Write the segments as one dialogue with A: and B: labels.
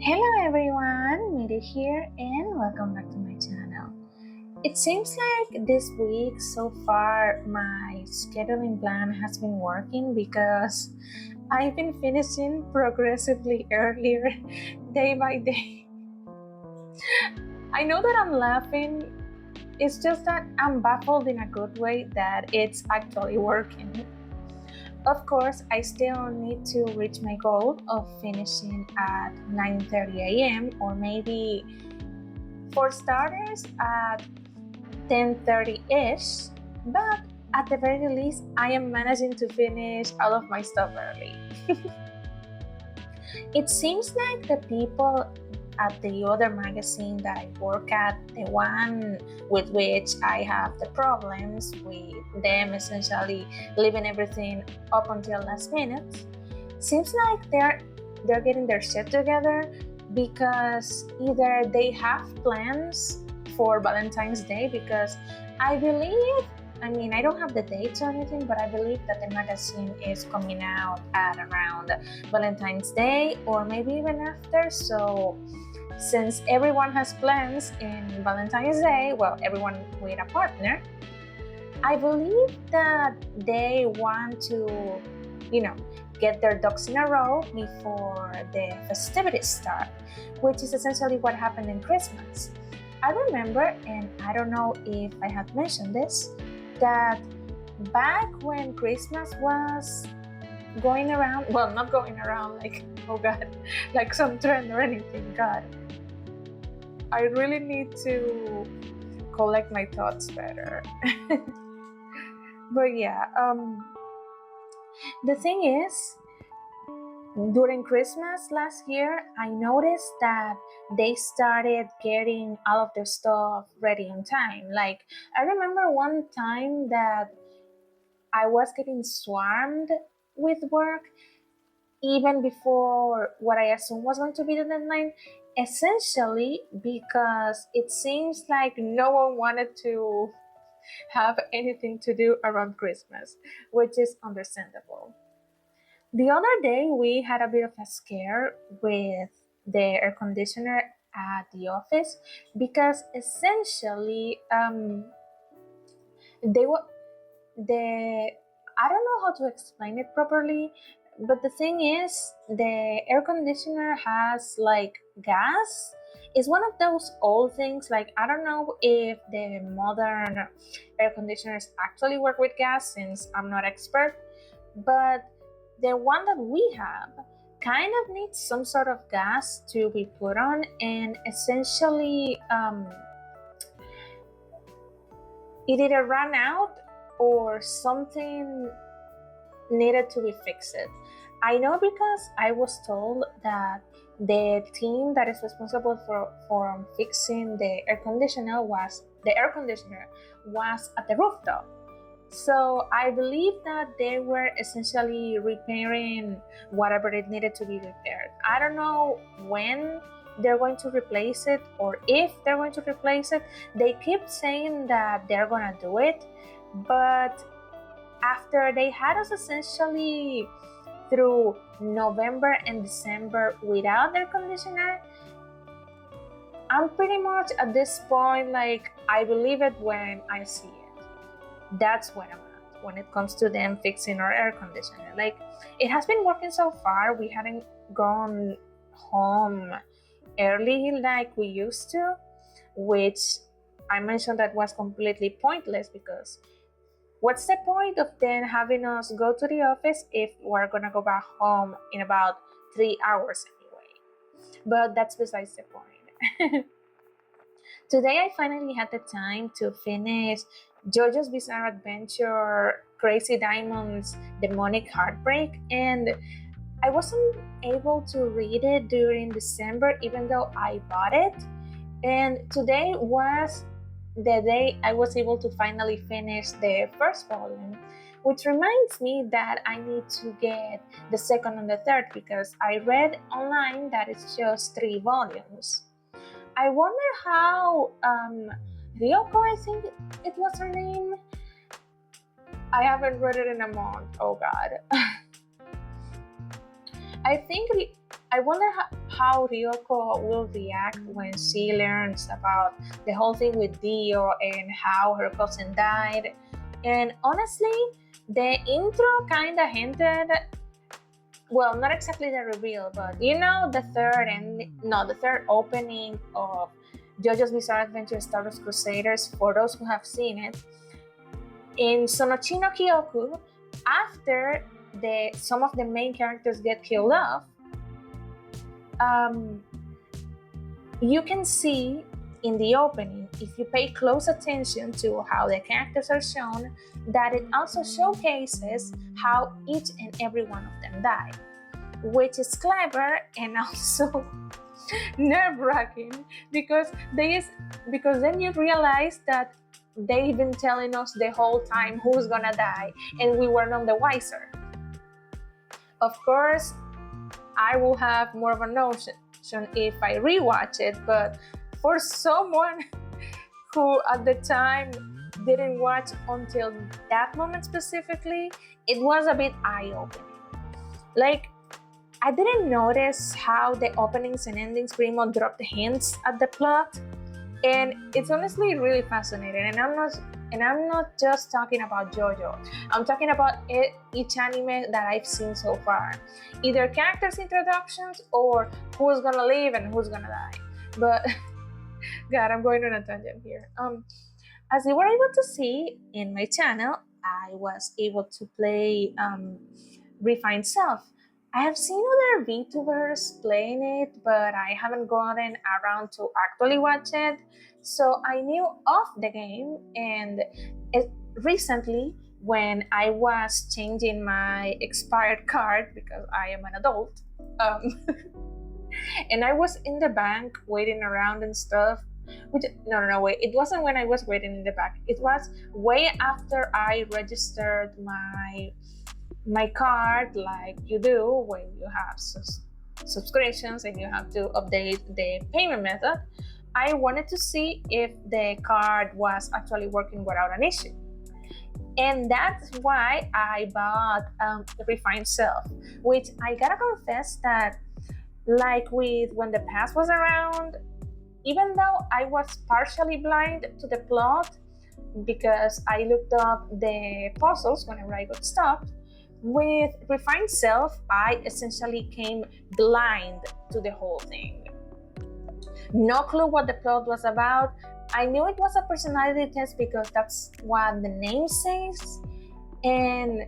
A: Hello everyone, Miri here and welcome back to my channel. It seems like this week so far my scheduling plan has been working because I've been finishing progressively earlier day by day. I know that I'm laughing, it's just that I'm baffled in a good way that it's actually working. Of course, I still need to reach my goal of finishing at 9:30 a.m. or maybe for starters at 10:30-ish, but at the very least, I am managing to finish all of my stuff early. It seems like the people at the other magazine that I work at, the one with which I have the problems with them essentially leaving everything up until last minute, seems like they're getting their shit together because either they have plans for Valentine's Day, because I don't have the dates or anything, but I believe that the magazine is coming out at around Valentine's Day or maybe even after. So since everyone has plans in Valentine's Day, well, everyone with a partner, I believe that they want to, get their ducks in a row before the festivities start, which is essentially what happened in Christmas. I remember, and I don't know if I had mentioned this, that back when Christmas was going around, well, not going around like, oh God, like some trend or anything, God, I really need to collect my thoughts better. But yeah, the thing is, during Christmas last year, I noticed that they started getting all of their stuff ready in time. Like, I remember one time that I was getting swarmed with work even before what I assumed was going to be the deadline, essentially because it seems like no one wanted to have anything to do around Christmas, which is understandable. The other day, we had a bit of a scare with the air conditioner at the office because essentially they were the I don't know how to explain it properly, but the thing is, the air conditioner has like gas. It's one of those old things. Like, I don't know if the modern air conditioners actually work with gas, since I'm not expert, but the one that we have kind of needs some sort of gas to be put on, and essentially it either ran out or something needed to be fixed. I know because I was told that the team that is responsible for fixing the air conditioner was at the rooftop. So I believe that they were essentially repairing whatever it needed to be repaired. I don't know when they're going to replace it or if they're going to replace it. They keep saying that they're gonna do it, but after they had us essentially through November and December without air conditioner, I'm pretty much at this point like, I believe it when I see it. That's what I'm at when it comes to them fixing our air conditioner. Like, it has been working so far. We hadn't gone home early like we used to, which I mentioned that was completely pointless, because what's the point of then having us go to the office if we're gonna go back home in about 3 hours anyway? But that's besides the point. Today I finally had the time to finish JoJo's Bizarre Adventure Crazy Diamond's Demonic Heartbreak, and I wasn't able to read it during December even though I bought it, and today was the day I was able to finally finish the first volume, which reminds me that I need to get the second and the third, because I read online that it's just 3 volumes. I wonder how Ryoko, I think it was her name. I haven't read it in a month. Oh God. I think I wonder how Ryoko will react when she learns about the whole thing with Dio and how her cousin died. And honestly, the intro kinda hinted, well, not exactly the reveal, but the third opening of JoJo's Bizarre Adventure Stardust Crusaders, for those who have seen it, in Sonochi no Kyoku, after some of the main characters get killed off, you can see in the opening, if you pay close attention to how the characters are shown, that it also showcases how each and every one of them die, which is clever and also nerve-wracking because then you realize that they've been telling us the whole time who's gonna die, and we were none the wiser. Of course, I will have more of a notion if I rewatch it, but for someone who at the time didn't watch until that moment specifically, it was a bit eye-opening. Like, I didn't notice how the openings and endings pretty much dropped hints at the plot, and it's honestly really fascinating. And I'm not just talking about JoJo. I'm talking about each anime that I've seen so far, either characters introductions or who's gonna live and who's gonna die. But God, I'm going on a tangent here. As you were able to see in my channel, I was able to play Refined Self. I have seen other VTubers playing it, but I haven't gotten around to actually watch it. So I knew of the game, and recently, when I was changing my expired card because I am an adult, and I was in the bank waiting around and stuff. Wait, it wasn't when I was waiting in the back. It was way after I registered my card, like you do when you have subscriptions and you have to update the payment method. I wanted to see if the card was actually working without an issue. And that's why I bought Refined Self, which I gotta confess that, like with when the past was around, even though I was partially blind to the plot because I looked up the puzzles whenever I got stopped, with Refined Self, I essentially came blind to the whole thing. No clue what the plot was about. I knew it was a personality test because that's what the name says. And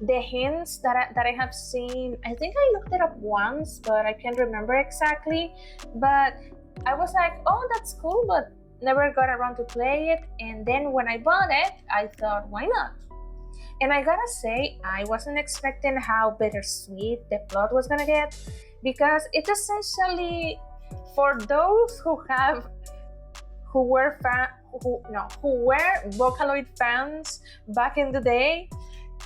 A: the hints that I have seen, I think I looked it up once, but I can't remember exactly. But I was like, oh, that's cool, but never got around to play it. And then when I bought it, I thought, why not? And I gotta say, I wasn't expecting how bittersweet the plot was gonna get, because it's essentially, for those who were Vocaloid fans back in the day,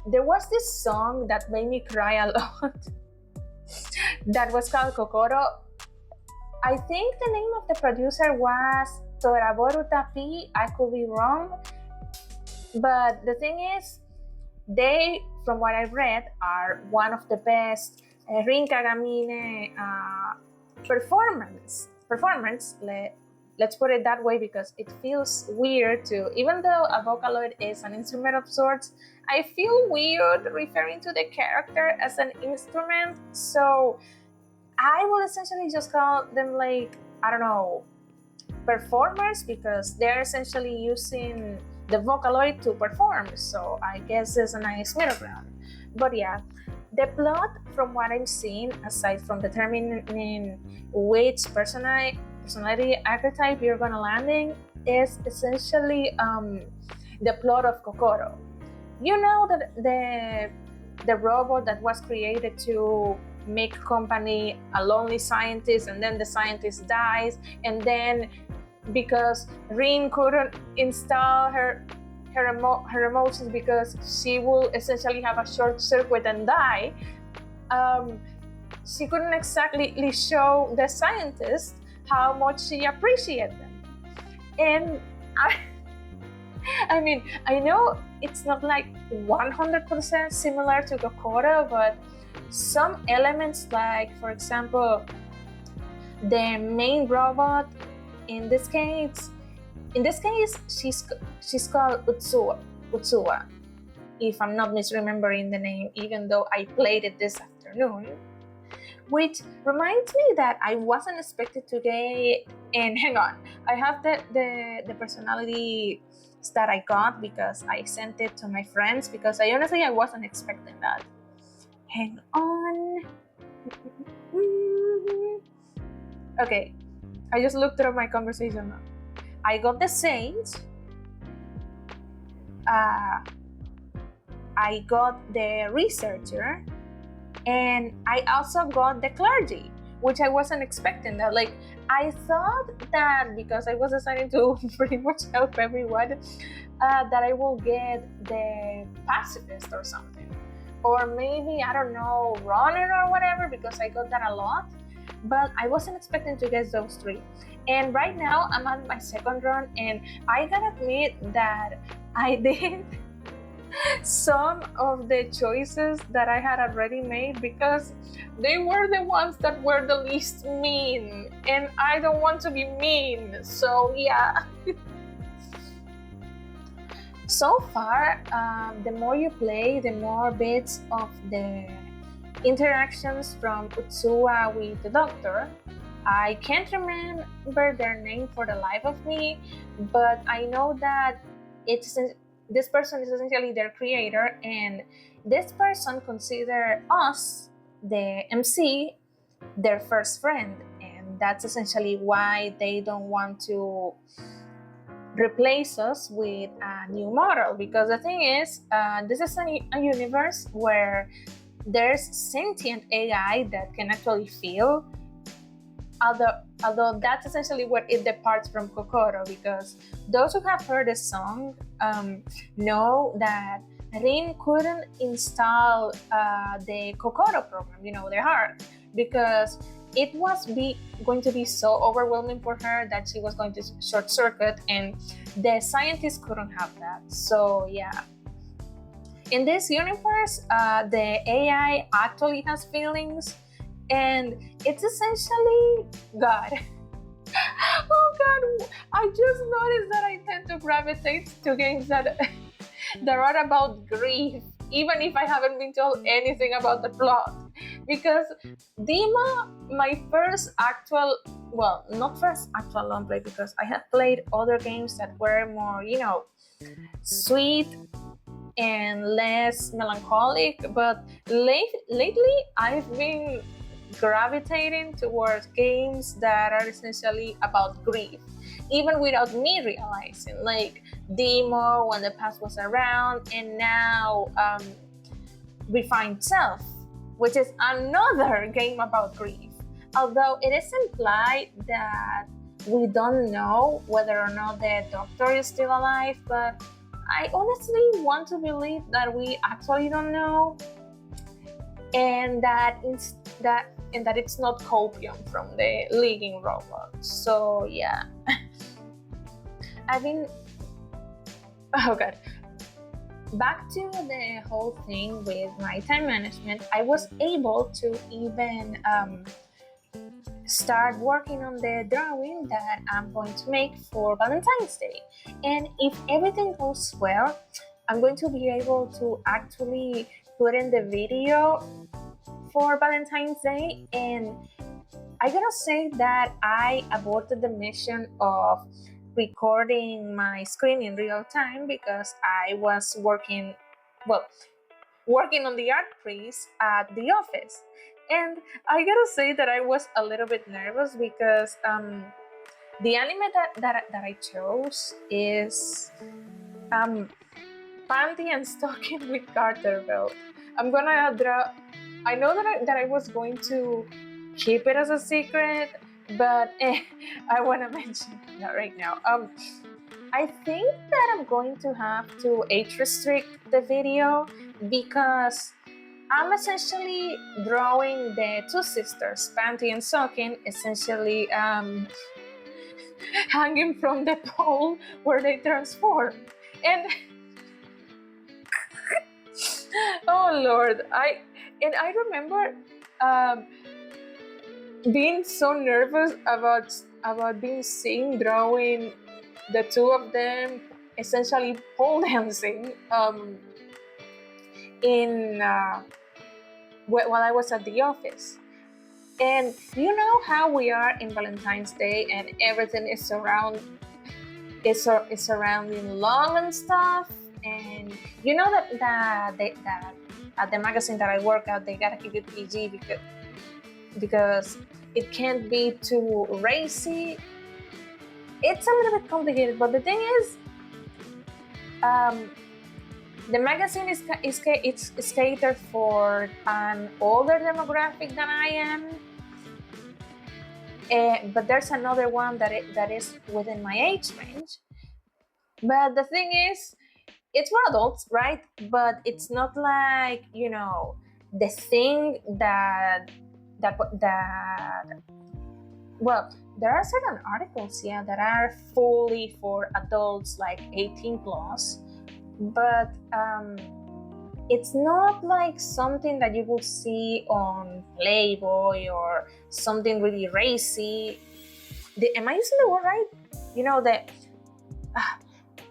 A: there was this song that made me cry a lot that was called Kokoro. I think the name of the producer was Toraboru Tapi. I could be wrong, but the thing is, they, from what I've read, are one of the best Rin Kagamine performance. Let's put it that way, because it feels weird to, even though a Vocaloid is an instrument of sorts, I feel weird referring to the character as an instrument. So I will essentially just call them, like, I don't know, performers, because they're essentially using the Vocaloid to perform. So I guess there's a nice middle ground. But yeah, the plot, from what I'm seeing, aside from determining which personality archetype you're gonna landing, is essentially the plot of Kokoro. You know that the robot that was created to make company a lonely scientist, and then the scientist dies, and then because Rin couldn't install her emotions because she will essentially have a short circuit and die, she couldn't exactly show the scientist how much she appreciated them. And I mean, I know it's not like 100% similar to Kokoro, but some elements, like for example, the main robot in this case, she's called Utsuwa, if I'm not misremembering the name, even though I played it this afternoon. Which reminds me that I wasn't expected to get, and hang on, I have the personality that I got because I sent it to my friends, because I honestly wasn't expecting that. Hang on. Okay, I just looked through my conversation now. I got the saint, I got the researcher, and I also got the clergy, which I wasn't expecting that. Like, I thought that because I was deciding to pretty much help everyone, that I will get the pacifist or something. Or maybe, I don't know, runner or whatever, because I got that a lot. But I wasn't expecting to get those three. And right now, I'm on my second run, and I gotta admit that I did some of the choices that I had already made because they were the ones that were the least mean, and I don't want to be mean, so yeah. So far, the more you play, the more bits of the interactions from Utsuwa with the doctor. I can't remember their name for the life of me, but I know that this person is essentially their creator, and this person consider us, the MC, their first friend, and that's essentially why they don't want to replace us with a new model. Because the thing is, this is a universe where there's sentient AI that can actually feel, although that's essentially what it departs from Kokoro, because those who have heard the song know that Rin couldn't install the Kokoro program, the heart, because it was going to be so overwhelming for her that she was going to short circuit, and the scientists couldn't have that. So yeah. In this universe, the AI actually has feelings, and it's essentially God. Oh God, I just noticed that I tend to gravitate to games that are about grief, even if I haven't been told anything about the plot. Because Dima, my first actual, well, not first actual long play, because I have played other games that were more, sweet and less melancholic, but lately I've been gravitating towards games that are essentially about grief, even without me realizing, like Demo, When the Past Was Around, and now Refined Self, which is another game about grief. Although it is implied that we don't know whether or not the doctor is still alive, but I honestly want to believe that we actually don't know, and that it's not copium from the leading robot. So yeah. Oh God. Back to the whole thing with my time management, I was able to even start working on the drawing that I'm going to make for Valentine's Day. And if everything goes well, I'm going to be able to actually put in the video for Valentine's Day. And I gotta say that I aborted the mission of recording my screen in real time because I was working on the art piece at the office. And I gotta say that I was a little bit nervous because the anime that I chose is Panty and Stocking with Carter Belt. I'm gonna draw. I know that I was going to keep it as a secret, but I want to mention that right now. I think that I'm going to have to age restrict the video because I'm essentially drawing the two sisters, Panty and Sokin, essentially hanging from the pole where they transform. And oh Lord, And I remember um, being so nervous about being seen drawing the two of them essentially pole dancing in while I was at the office. And you know how we are in Valentine's Day, and everything is surrounding love and stuff. And you know that at the magazine that I work at, they gotta keep it PG because it can't be too racy. It's a little bit complicated, but the thing is, um, the magazine is catered for an older demographic than I am. But there's another one that is within my age range. But the thing is, it's for adults, right? But it's not like, the thing that well, there are certain articles, yeah, that are fully for adults, like 18 plus, but it's not like something that you will see on Playboy or something really racy. Am I using the word right? You know that.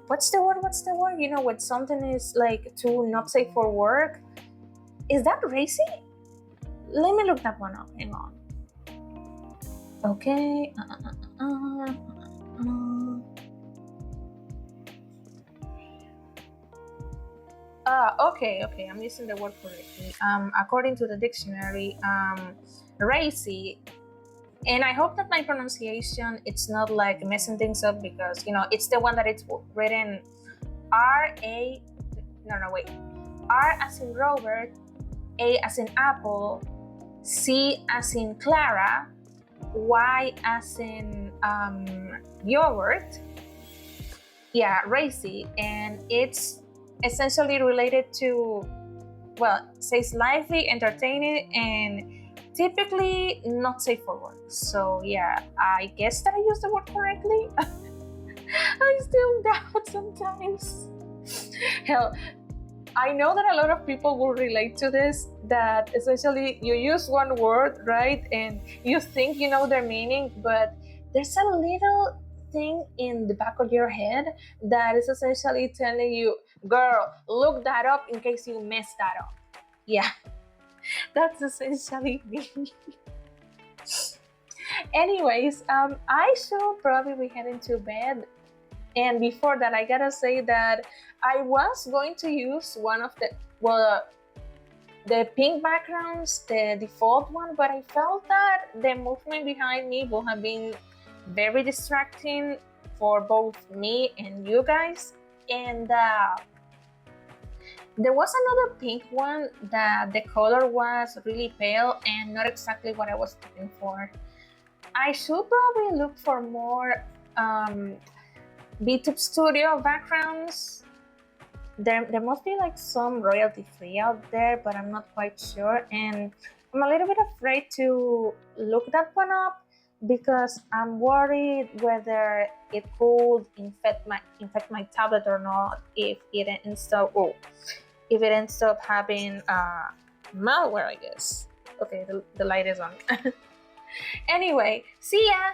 A: What's the word? When something is like too not safe for work. Is that racy? Let me look that one up. Hang on. Okay. Okay. I'm using the word correctly. According to the dictionary, racy, and I hope that my pronunciation it's not like messing things up because it's the one that it's written R as in Robert, A as in Apple, C as in Clara, Y as in yogurt. Yeah, racy, and it's essentially related to, says lively, entertaining, and typically not safe for work. So yeah, I guess that I used the word correctly. I still doubt sometimes. Hell, I know that a lot of people will relate to this, that essentially you use one word, right? And you think you know their meaning, but there's a little thing in the back of your head that is essentially telling you, girl, look that up in case you mess that up. Yeah, that's essentially me. Anyways, I should probably be heading to bed. And before that, I gotta say that I was going to use one of the pink backgrounds, the default one, but I felt that the movement behind me would have been very distracting for both me and you guys. And there was another pink one that the color was really pale and not exactly what I was looking for. I should probably look for more VTube Studio backgrounds. There must be like some royalty free out there, but I'm not quite sure. And I'm a little bit afraid to look that one up because I'm worried whether it could infect my tablet or not if it ends up having malware, I guess. Okay, the light is on. Anyway, see ya!